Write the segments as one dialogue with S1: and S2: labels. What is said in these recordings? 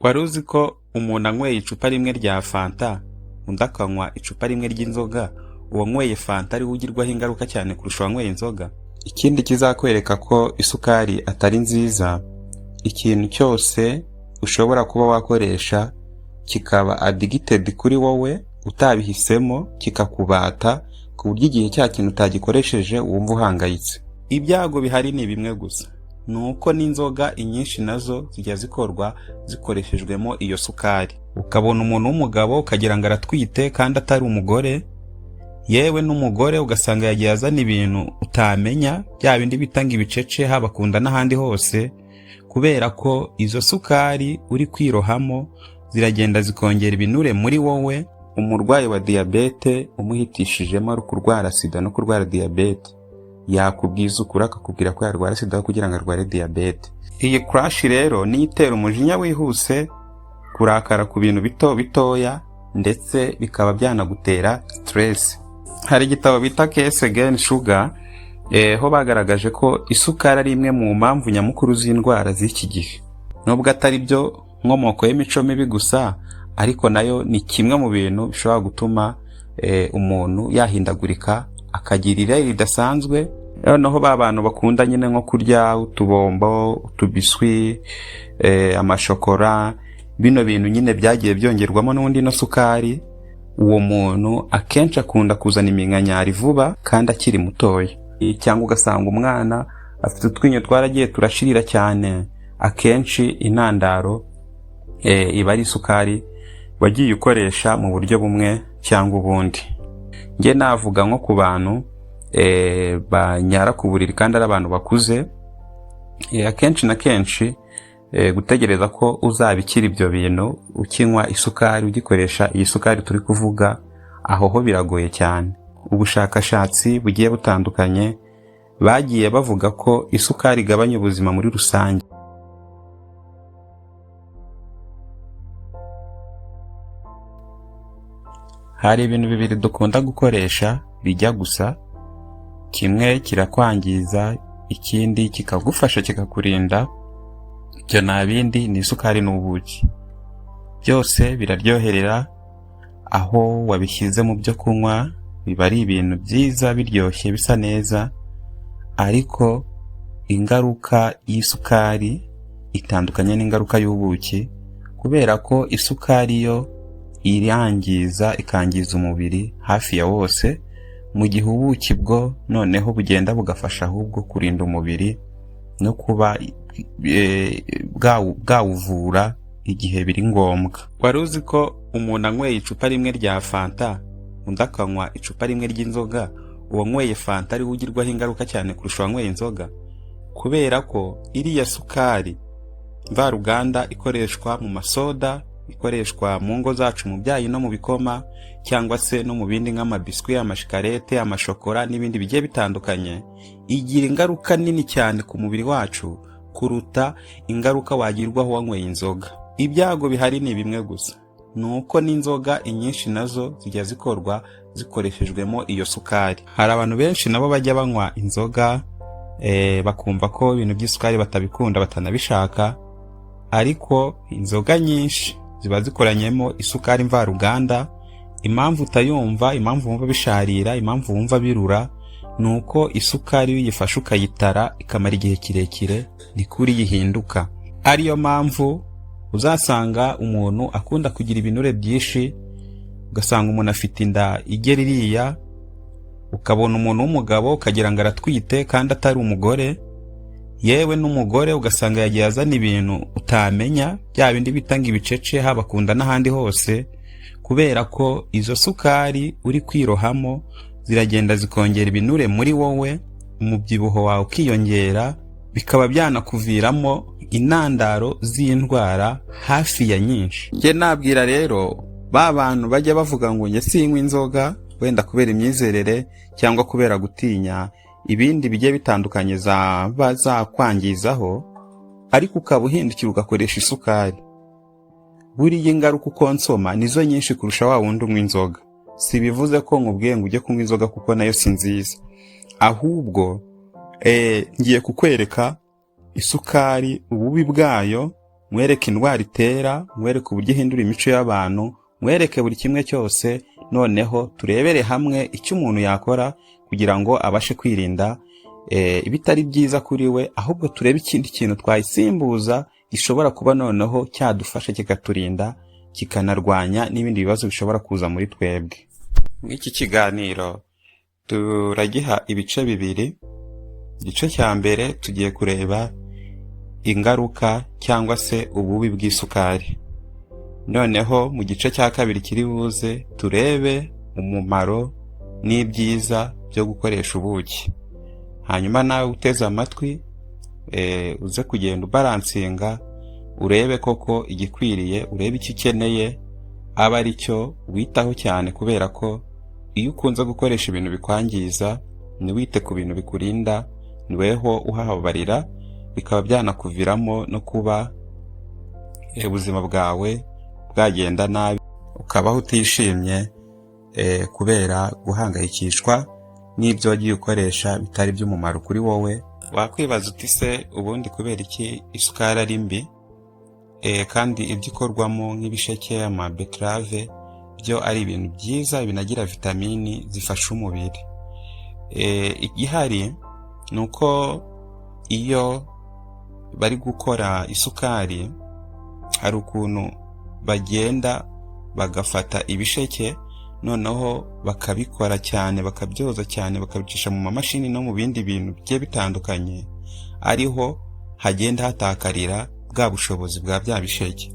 S1: Wari uzi ko umuntu anyweye icupa rimwe rya fanta undi akanywa icupa rimwe ry'inzoga, uwanyweye fanta ariwe ugirwaho ingaruka cyane kurusha uwanyweye inzoga? Ikindi kizakwereka ko isukari atari nziza, ikintu cyose ushobora kuba wakoresha kikaba addicted kuri wowe utabihisemo, kikakubata ku buryo igihe cya kintu utagikoresheje wumva uhangayitse. Ibyago bihari ni bimwe gusa, nuko n'inzoga inyinshi nazo zijya zikorwa zikoreshejwemo iyo sukari. Ukabona umuntu w'umugabo ukagira ngo aratwite kandi atari umugore, yewe n'umugore ugasanga yagiye azana ibintu utamenya, bya bindi bitanga ibicece haba kunda n'ahandi hose, kubera ko izo sukari uri kwirohamo ziragenda zikongera ibinure muri wowe. Umurwayi wa diyabete umuhitishijemo ari kurwara sida no kurwara diyabete, yakubwiza ukuri akakubwira ko yarwara sida kugira ngo arware diyabete. Iyi crash rero ni itera umujinya wihuse, kurakara ku bintu bito bitoya, ndetse bikaba byanagutera stress. Hari igitabo bita Case Against Sugar, ho bagaragaje ko isukari ari imwe mu mpamvu nyamukuru z'indwara z'iki gihe. Nubwo atari byo nkomoko y'imico mibi gusa, ariko nayo ni kimwe mu bintu bishobora gutuma umuntu yahindagurika akagira irari ridasanzwe. Noneho ba bantu bakunda nyine nko kurya utubombo, utubiswi, amashokora, bino bintu nyine byagiye byongerwamo n'undi no sukari, uwo muntu akenshi akunda kuzana iminkanyari vuba kandi akiri mutoya. Cyangwa ugasanga umwana afite utwinyo twaragiye turashirira cyane, akenshi intandaro iba ari isukari wagiye ukoresha mu buryo bumwe cyangwa ubundi. Nge navuga nko ku bantu banyara ku buriri kandi ari abantu bakuze, akenshi na kenshi gutegereza ko uzabikira ibyo bintu ukinywa isukari, ugikoresha iyi sukari turi kuvuga, aho ho biragoye cyane. Ubushakashatsi bugiye butandukanye bagiye bavuga ko isukari igabanya ubuzima muri rusange. Hari ibintu bibiri dukunda gukoresha bijya gusa, kimwe kirakwangiza, ikindi kikagufasha kikakurinda. Ibyo nta bindi ni isukari n'ubuki. Byose biraryoherera, aho wabishyize mu byo kunywa biba ari ibintu byiza biryoshye bisa neza, ariko ingaruka y'isukari itandukanye n'ingaruka y'ubuki, kubera ko isukari yo irangiza, ikangiza umubiri hafi ya wose, mu gihe ubuki bwo noneho bugenda bugafasha ahubwo kurinda umubiri no kuba bwawuvura igihe biri ngombwa. Wari uzi ko umuntu anyweye icupa rimwe rya fanta undi akanywa icupa rimwe ry'inzoga, uwanyweye fanta ariwe ugirwaho ingaruka cyane kurusha uwanyweye inzoga? Kubera ko iriya sukari mvaruganda ikoreshwa mu masoda, ikoreshwa mu ngo zacu mu byayi no mu bikoma, cyangwa se no mu bindi nk'amabiswi, amashikarete, amashokora n'ibindi bigiye bitandukanye, igira ingaruka nini cyane ku mubiri wacu kuruta ingaruka wagirwaho wanyweye inzoga. Ibyago bihari ni bimwe gusa, nuko n'inzoga inyinshi nazo zijya zikorwa zikoreshejwemo iyo sukari. Hari abantu benshi nabo bajya banywa inzoga bakumva ko ibintu by'isukari batabikunda, batanabishaka, ariko inzoga nyinshi ziba zikoranyemo isukari mvaruganda. Impamvu utayumva, impamvu wumva bisharira, impamvu wumva birura, nuko isukari uyifashe ukayitara ikamara igihe kirekire ni kuri yihinduka. Ariyo mpamvu uzasanga umuntu akunda kugira ibinure byinshi, ugasanga umuntu afite inda igera iriya, ukabona umuntu w'umugabo ukagira ngo aratwite kandi atari umugore, yewe n'umugore ugasanga yagiye azana ibintu utamenya, bya bindi bitanga ibicece haba kunda n'ahandi hose, kubera ko izo sukari uri kwirohamo ziragenda zikongera ibinure muri wowe, umubyibuho wawe ukiyongera, bikaba byanakuviramo intandaro z'indwara hafi ya nyinshi. Nge nabwira rero ba bantu bajya bavuga ngo nge sinywa inzoga, wenda kubera imyizerere cyangwa kubera gutinya ibindi bigiye bitandukanye zaba zakwangizaho, ariko ukaba uhindukira ugakoresha isukari, buriya ingaruka uko nsoma nizo nyinshi kurusha wa wundi unywa inzoga. Si bivuze ko nkubwiye ngo ujye kunywa inzoga kuko nayo si nziza, ahubwo ngiye kukwereka isukari ububi bwayo mwereke indwara itera, mwereke uburyo ihindura imico y'abantu, mwereke buri kimwe cyose, noneho turebere hamwe icyo umuntu yakora kugira ngo abashe kwirinda ibitari byiza kuri we, ahubwo turebe ikindi kintu twayisimbuza gishobora kuba noneho cyadufasha kikaturinda, kikanarwanya n'ibindi bibazo bishobora kuza muri twebwe. Mw'iki kiganiro turagiha ibice bibiri. Igice cya mbere tugiye kureba ingaruka cyangwa se ububi bw'isukari. Noneho mu gice cya kabiri kiri buze turebe umumaro n'ibyiza byo gukoresha ubuki. Hanyuma nawe uteze amatwi uze kugenda ubaransinga, urebe koko igikwiriye, urebe icyo ukeneye aba ari cyo witaho cyane, kubera ko iyo ukunze gukoresha ibintu bikwangiza, ntiwite ku bintu bikurinda, niweho uhahabarira, bikaba byanakuviramo no kuba ubuzima bwawe bwagenda nabi, ukabaho utishimye kubera guhangayikishwa n'ibyo wagiye ukoresha bitari by'umumaro kuri wowe. Wakwibaza uti se ubundi kubera iki isukari ari mbi? Kandi ibyo ikorwamo nk'ibisheke, amabeterave byo ari ibintu byiza binagira vitamini zifasha umubiri. Igihari ni uko iyo bari gukora isukari hari ukuntu bagenda bagafata ibisheke, noneho bakabikora cyane, bakabyoza cyane, bakabicisha mu mamashini no mu bindi bintu bigiye bitandukanye, ariho hagenda hatakarira bwa bushobozi bwa bya bisheke.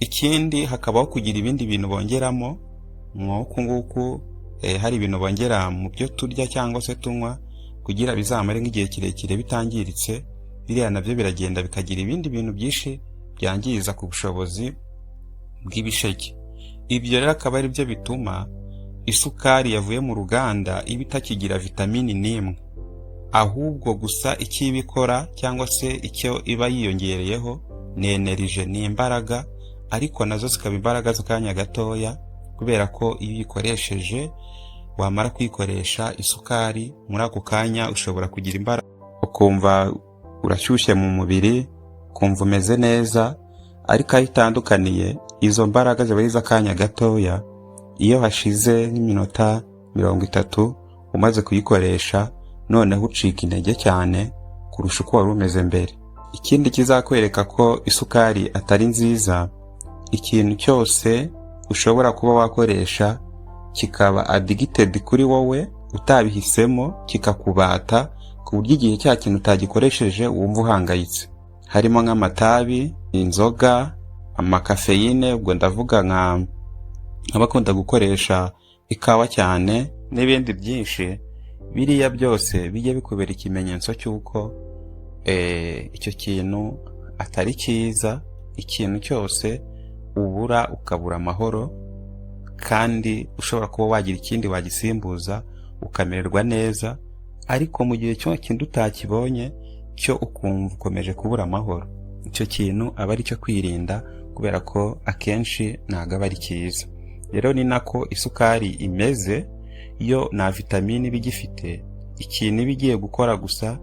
S1: Ikindi hakabaho kugira ibindi bintu bongeramo, nk'uku nguku hari ibintu bongera mu byo turya cyangwa se tunywa kugira bizamare nk'igihe kirekire bitangiritse. Biriya nabyo biragenda bikagira ibindi bintu byinshi byangiza ku bushobozi bw'ibisheke. Ibyo rero akaba ari byo bituma isukari yavuye mu ruganda iba itakigira vitamini n'imwe, ahubwo gusa icyo ibikora cyangwa se icyo iba yiyongereyeho ni energy, ni imbaraga, ariko nazo zikaba imbaraga z'akanya gatoya, kubera ko iyo uyikoresheje, wamara kuyikoresha isukari, muri ako kanya ushobora kugira imbaraga, ukumva urashyushye mu mubiri, ukumva umeze neza, ariko aho itandukaniye, izo mbaraga ziba ari iz'akanya gatoya. Iyo hashize nk'iminota 30 umaze kuyikoresha, noneho ucika intege cyane kurusha uko wari umeze mbere. Ikindi kizakwereka ko isukari atari nziza, ikintu cyose ushobora kuba wakoresha kikaba addicted kuri wowe utabihisemo, kikakubata ku buryo igihe cya kintu utagikoresheje wumva uhangayitse. Harimo nk'amatabi, inzoga, amakafeyine, ubwo ndavuga nk'abakunda gukoresha ikawa cyane, n'ibindi byinshi. Biriya byose bijye bikubera ikimenyetso cy'uko icyo kintu atari cyiza. Ikintu cyose ubura ukabura amahoro, kandi ushobora kuba wagira ikindi wagisimbuza ukamererwa neza, ariko mu gihe cyo kindi utakibonye cyo ukumva ukomeje kubura amahoro. Icyo kintu aba ari cyo kwirinda, kubera ko akenshi ntabwo aba ari cyiza. Rero ni nako isukari imeze, iyo nta vitamini bigifite, ikintu iba igiye gukora gusa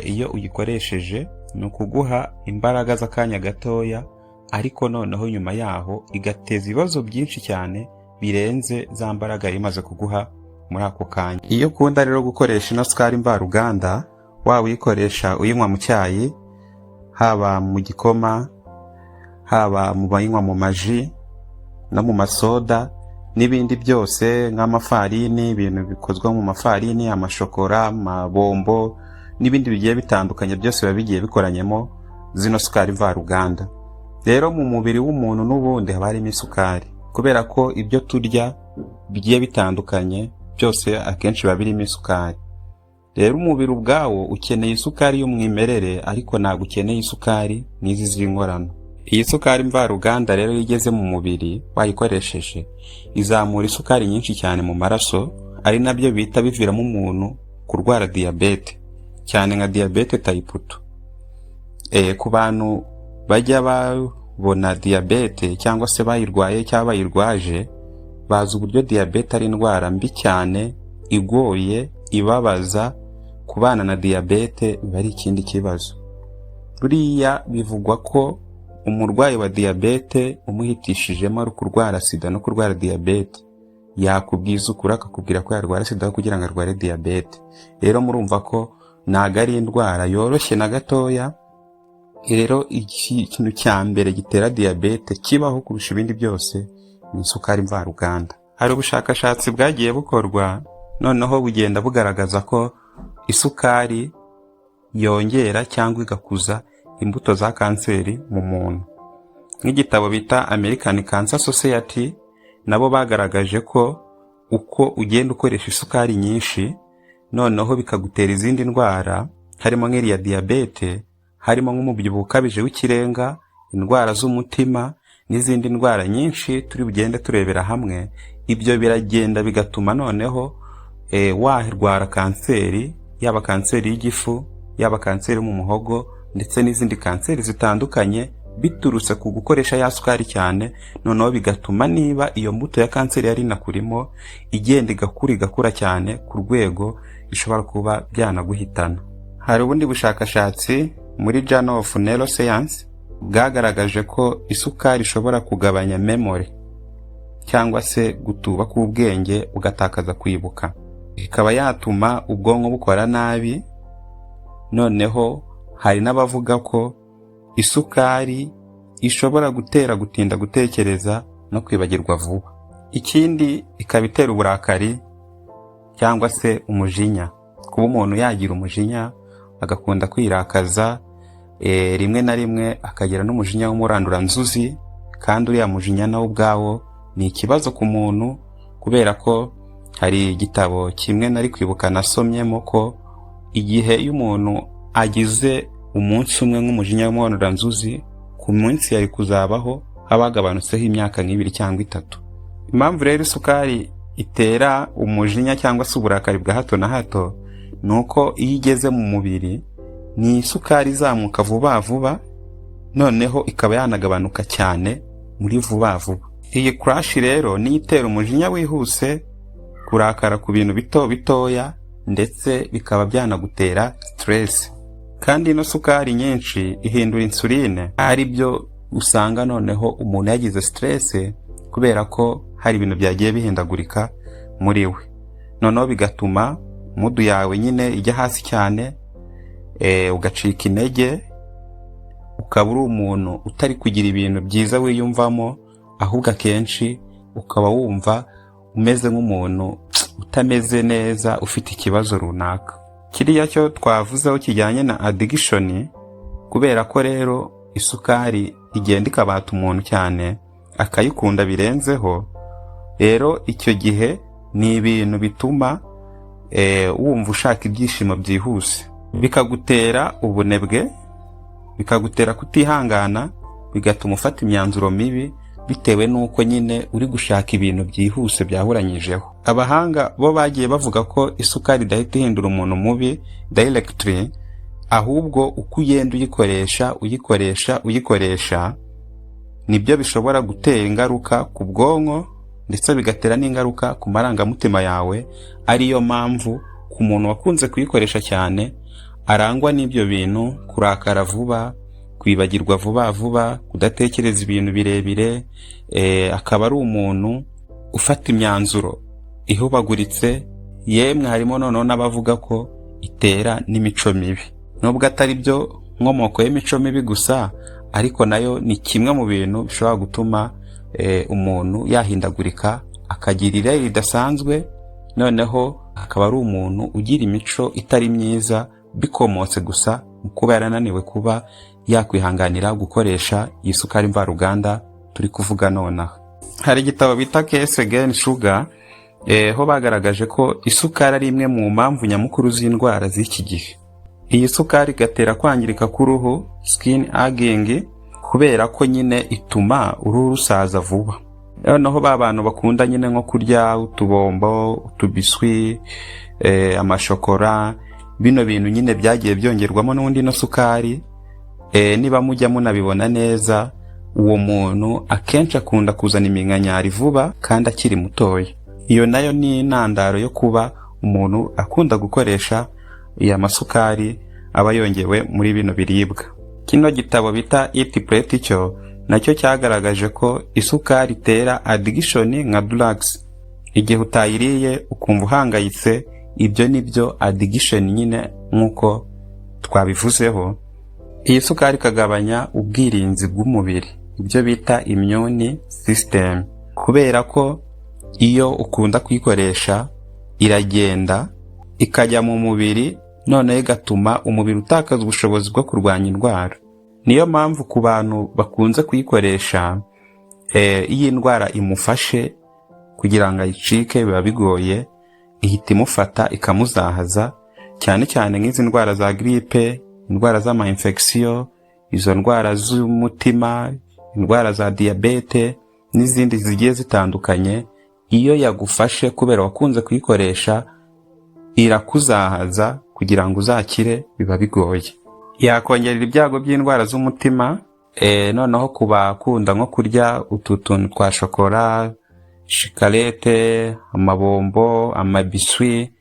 S1: iyo uyikoresheje ni ukuguha imbaraga z'akanya gatoya, ariko noneho nyuma yaho igateza ibibazo byinshi cyane birenze za mbaraga imaze kuguha muri ako kanya. Iyo ukunda rero gukoresha ino sukari mvaruganda, waba uyikoresha uyinywa mu cyayi, haba mu gikoma, haba mu bayinywa mu maji no mu masoda n'ibindi byose, nk'amafarini, ibintu bikozwe mu mafarini, amashokora, amabombo n'ibindi bigiye bitandukanye, byose biba bigiye bikoranyemo zino sukari mvaruganda. Rero mu mubiri w'umuntu n'ubundi haba harimo isukari, kubera ko ibyo turya bigiye bitandukanye byose akenshi biba birimo isukari. Rero umubiri ubwawo ukeneye isukari y'umwimerere, ariko ntabwo ukeneye isukari n'izi z'inkorano. Iyi sukari mvaruganda rero iyo igeze mu mubiri wayikoresheje, izamura isukari nyinshi cyane mu maraso, ari nabyo bita biviramo umuntu kurwara diyabete, cyane nka diyabete type 2. Ku bantu bajya babona diyabete cyangwa se bayirwaye cyangwa bayirwaje, bazi uburyo diyabete ari indwara mbi cyane, igoye, ibabaza. Kubana na diyabete biba ari ikindi kibazo. Buriya bivugwa ko umurwayi wa diyabete umuhitishijemo ari kurwara sida no kurwara diyabete, yakubwiza ukuri akakubwira ko yarwara sida kugira ngo arware diyabete. Rero murumva ko ntago ari indwara yoroshye na gatoya. Rero ikintu cya mbere gitera diyabete kibaho kurusha ibindi byose ni isukari mvaruganda. Hari ubushakashatsi bwagiye bukorwa noneho bugenda bugaragaza ko isukari yongera cyangwa igakuza imbuto za kanseri mu muntu. Nk'igitabo bita American Cancer Society nabo bagaragaje ko uko ugenda ukoresha isukari nyinshi noneho bikagutera izindi ndwara, harimo nk'iriya diyabete, harimo nk'umubyibuho ukabije w'ikirenga, indwara z'umutima n'izindi ndwara nyinshi turi bugende turebera hamwe. Ibyo biragenda bigatuma noneho warwara kanseri, yaba kanseri y'igifu, yaba kanseri mu muhogo ndetse n'izindi kanseri zitandukanye, biturutse ku gukoresha ya sukari cyane. Noneho bigatuma niba iyo mbuto ya kanseri yari nakurimo igenda igakura cyane ku rwego ishobora kuba byanaguhitana. Hari ubundi bushakashatsi muri Journal of Neuroscience bwagaragaje ko isukari ishobora kugabanya memory cyangwa se gutuba k'ubwenge ugatakaza kwibuka, ikaba yatuma ubwonko bukora nabi. Noneho hari n'abavuga ko isukari ishobora gutera gutinda gutekereza no kwibagirwa vuba. Ikindi ikaba itera uburakari cyangwa se umujinya, kuba umuntu yagira umujinya agakunda kwirakaza, rimwe na rimwe akagira n'umujinya w'umuranduranzuzi, kandi uriya mujinya nawo ubwawo ni ikibazo ku muntu, kubera ko hari igitabo kimwe nari kwibuka nasomyemo ko igihe iyo umuntu agize umunsi umwe nk'umujinya w'umuranduranzuzi, ku munsi yari kuzabaho haba hagabanutseho imyaka nk'ibiri cyangwa 3. Impamvu rero isukari itera umujinya cyangwa se uburakari bwa hato na hato nuko iyo igeze mu mubiri ni isukari izamuka vuba vuba, noneho ikaba yanagabanuka cyane muri vuba vuba. Iyi crash rero ni itera umujinya wihuse, kurakara ku bintu bito bitoya, ndetse bikaba byanagutera stress. Kandi ino sukari nyinshi ihindura insuline, ari byo usanga noneho umuntu yagize stress kubera ko hari ibintu byagiye bihindagurika muri we. Noneho bigatuma mudu yawe nyine ijya hasi cyane, ugacika intege, ukaba uri umuntu utari kugira ibintu byiza wiyumvamo, ahubwo akenshi ukaba wumva umeze nk'umuntu utameze neza, ufite ikibazo runaka. Kiriya cyo twavuzeho kijyanye na addiction, kubera ko rero isukari igenda ikabata umuntu cyane akayikunda birenzeho. Rero icyo gihe ni ibintu bituma wumva ushaka ibyishimo byihuse, bikagutera ubunebwe, bikagutera kutihangana, bigatuma ufata imyanzuro mibi bitewe nuko nyine uri gushaka ibintu byihuse byahuranyijeho. Abahanga bo bagiye bavuga ko isukari idahita ihindura umuntu mubi directly, ahubwo uko ugenda uyikoresha nibyo bishobora gutera ingaruka ku bwonko, ndetse bigatera n'ingaruka ku marangamutima yawe. Ariyo mpamvu ku muntu wakunze kuyikoresha cyane arangwa n'ibyo bintu: kurakara vuba, kwibagirwa vuba vuba, kudatekereza ibintu birebire, akaba ari umuntu ufata imyanzuro ihubaguritse. Yemwe harimo noneho n'abavuga ko itera n'imico mibi, nubwo atari byo nkomoko y'imico mibi gusa, ariko nayo ni kimwe mu bintu bishobora gutuma umuntu yahindagurika, akagira irari ridasanzwe, noneho akaba ari umuntu ugira imico itari myiza bikomotse gusa mu kuba yarananiwe kuba yakwihanganira gukoresha iyi sukari mvaruganda turi kuvuga nonaha. Hari igitabo bita Case Again Sugar, ho bagaragaje ko isukari ari imwe mu mpamvu nyamukuru z'indwara z'iki gihe. Iyi sukari igatera kwangirika k'uruhu, skin aging, kubera ko nyine ituma uruhu rusaza vuba. Noneho ba bantu bakunda nyine nko kurya utubombo, utubiswi, amashokora, bino bintu nyine byagiye byongerwamo n'undi no sukari, niba mujya munabibona neza, uwo muntu akenshi akunda kuzana iminkanyari vuba kandi akiri mutoya. Iyo nayo ni intandaro yo kuba umuntu akunda gukoresha iya masukari aba yongewe muri bino biribwa. Kino gitabo bita Eat Plenty cyo nacyo cyagaragaje ko isukari itera addiction nka drugs. Igihe utayiriye ukumva uhangayitse, ibyo nibyo addiction nyine nkuko twabivuzeho. Iyi sukari ikagabanya ubwirinzi bw'umubiri, ibyo bita immune system, kubera ko iyo ukunda kuyikoresha iragenda ikajya mu mubiri, none igatuma umubiri utakaza ubushobozi bwo kurwanya indwara. Niyo mpamvu ku bantu bakunze kuyikoresha, iyi indwara imufashe kugira ngo ayicike biba bigoye, ihita imufata ikamuzahaza, cyane cyane nk'izi ndwara za grippe, indwara z'ama infection, izo ndwara z'umutima, indwara za diabete n'izindi zigiye zitandukanye. Iyo yagufashe kubera wakunze kuyikoresha, irakuzahaza kugira ngo uzakire biba bigoye. Yakongerera ibyago by'indwara z'umutima, noneho kubakunda nko kurya utuntu twa shokora, shikarete, amabombo, amabiswi,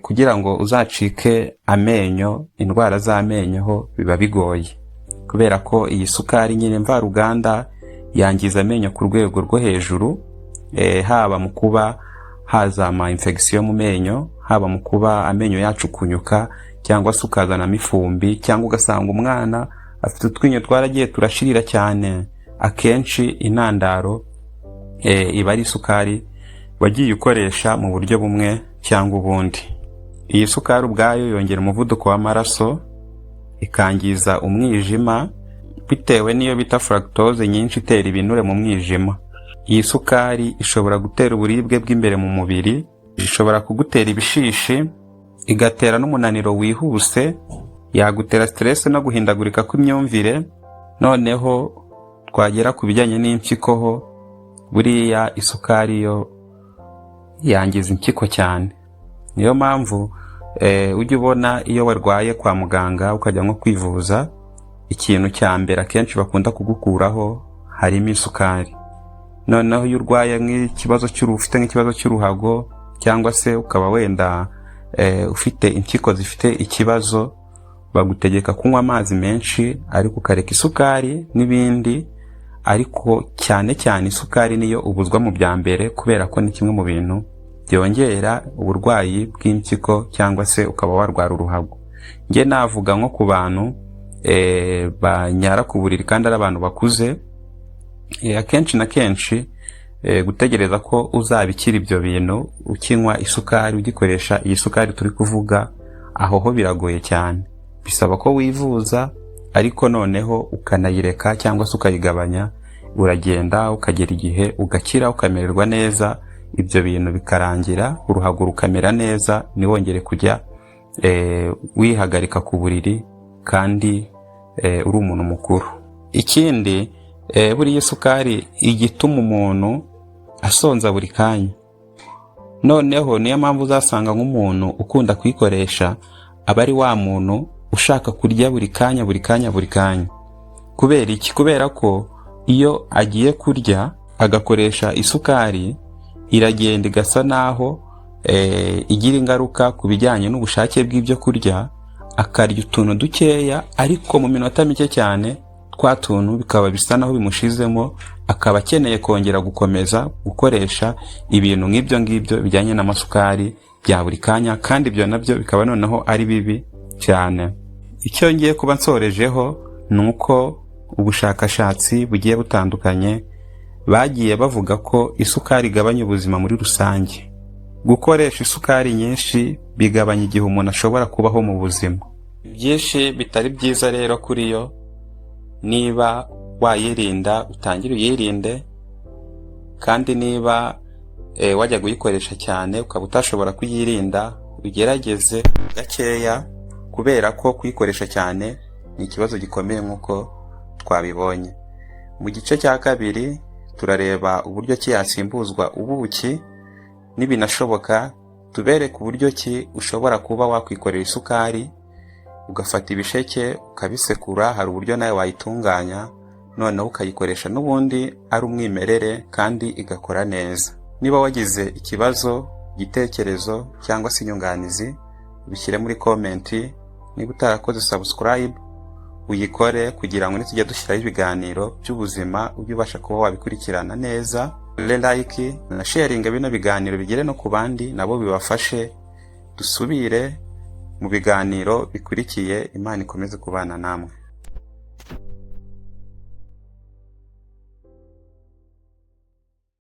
S1: kugira ngo uzacike amenyo, indwara z'amenyo ho biba bigoye, kubera ko iyi sukari nyine mvaruganda yangiza amenyo ku rwego rwo hejuru, haba mu kuba haza ama infection mu menyo, haba mu kuba amenyo yacu kunyuka, cyangwa se ukazanamo ifumbi, cyangwa ugasanga umwana afite utwinyo twaragiye turashirira cyane. Akenshi intandaro iba ari isukari wagiye ukoresha mu buryo bumwe cyangwa ubundi. Iyi sukari ubwayo yongera umuvuduko w'amaraso, ikangiza umwijima bitewe n'iyo bita fructose nyinshi itera ibinure mu mwijima. Iyi sukari ishobora gutera uburibwe bw'imbere mu mubiri, ishobora kugutera ibishishi, igatera n'umunaniro wihuse, yagutera stress no guhindagurika kw'imyumvire. Noneho twagera ku bijyanye n'impyiko ho, buriya isukari yo yangiza impyiko cyane. Niyo mpamvu ujya ubona iyo warwaye kwa muganga ukajya nko kwivuza, ikintu cya mbere akenshi bakunda kugukuraho harimo isukari. Noneho iyo urwaye nk'ikibazo ufite nk'ikibazo cy'uruhago, cyangwa se ukaba wenda ufite impyiko zifite ikibazo, bagutegeka kunywa amazi menshi ariko ukareka isukari n'ibindi. Ariko cyane cyane isukari niyo ubuzwa mu bya mbere, kubera ko ni kimwe mu bintu byongera uburwayi bw'impyiko, cyangwa se ukaba warwara uruhago. Nge navuga nko ku bantu banyara ku buriri kandi ari abantu bakuze, akenshi na kenshi gutegereza ko uzabikira ibyo bintu ukinywa isukari, ugikoresha iyi sukari turi kuvuga, aho ho biragoye cyane. Bisaba ko wivuza, ariko noneho ukanayireka cyangwa se ukayigabanya. Uragenda ukagera igihe ugakira, ukamererwa neza, ibyo bintu bikarangira, uruhago rukamera neza, niwongere kujya wihagarika ku buriri kandi uri umuntu mukuru. Ikindi, buriya isukari igituma umuntu asonza buri kanya. Noneho niyo mpamvu uzasanga nk'umuntu ukunda kuyikoresha aba ari wa muntu ushaka kurya buri kanya. Kubera iki? Kubera ko iyo agiye kurya agakoresha isukari, iragenda igasa naho igira ingaruka ku bijyanye n'ubushake bw'ibyo kurya, akarya utuntu dukeya, ariko mu minota mike cyane twa tuntu bikaba bisa naho bimushizemo, akaba akeneye kongera gukomeza gukoresha ibintu nk'ibyo ngibyo bijyanye n'amasukari bya buri kanya, kandi ibyo nabyo bikaba noneho ari bibi cyane. Icyo ngiye kuba nsorejeho ni uko ubushakashatsi bugiye butandukanye bagiye bavuga ko isukari igabanya ubuzima muri rusange. Gukoresha isukari nyinshi bigabanya igihe umuntu ashobora kubaho mu buzima. Byinshi bitari byiza rero kuri yo, niba wayirinda utangire uyirinde, kandi niba wajya kuyikoresha cyane ukaba utashobora kuyirinda, ugerageze gakeya, kubera ko kuyikoresha cyane ni ikibazo gikomeye nk'uko twabibonye. Mu gice cya kabiri turareba uburyo ki yasimbuzwa ubuki, nibinashoboka tubereke uburyo ki ushobora kuba wakwikorera isukari, ugafata ibisheke ukabisekura, hari uburyo nawe wayitunganya, noneho ukayikoresha n'ubundi ari umwimerere kandi igakora neza. Niba wagize ikibazo, igitekerezo cyangwa se inyunganizi, bishyire muri komenti. Niba utarakoze subscribe, uyikore kugira ngo nitujya dushyiraho ibiganiro by'ubuzima ujye ubasha kuba wabikurikirana neza. Like na sharing bino biganiro bigere no ku bandi nabo bibafashe. Dusubire mu biganiro bikurikiye. Imana ikomeze kubana namwe.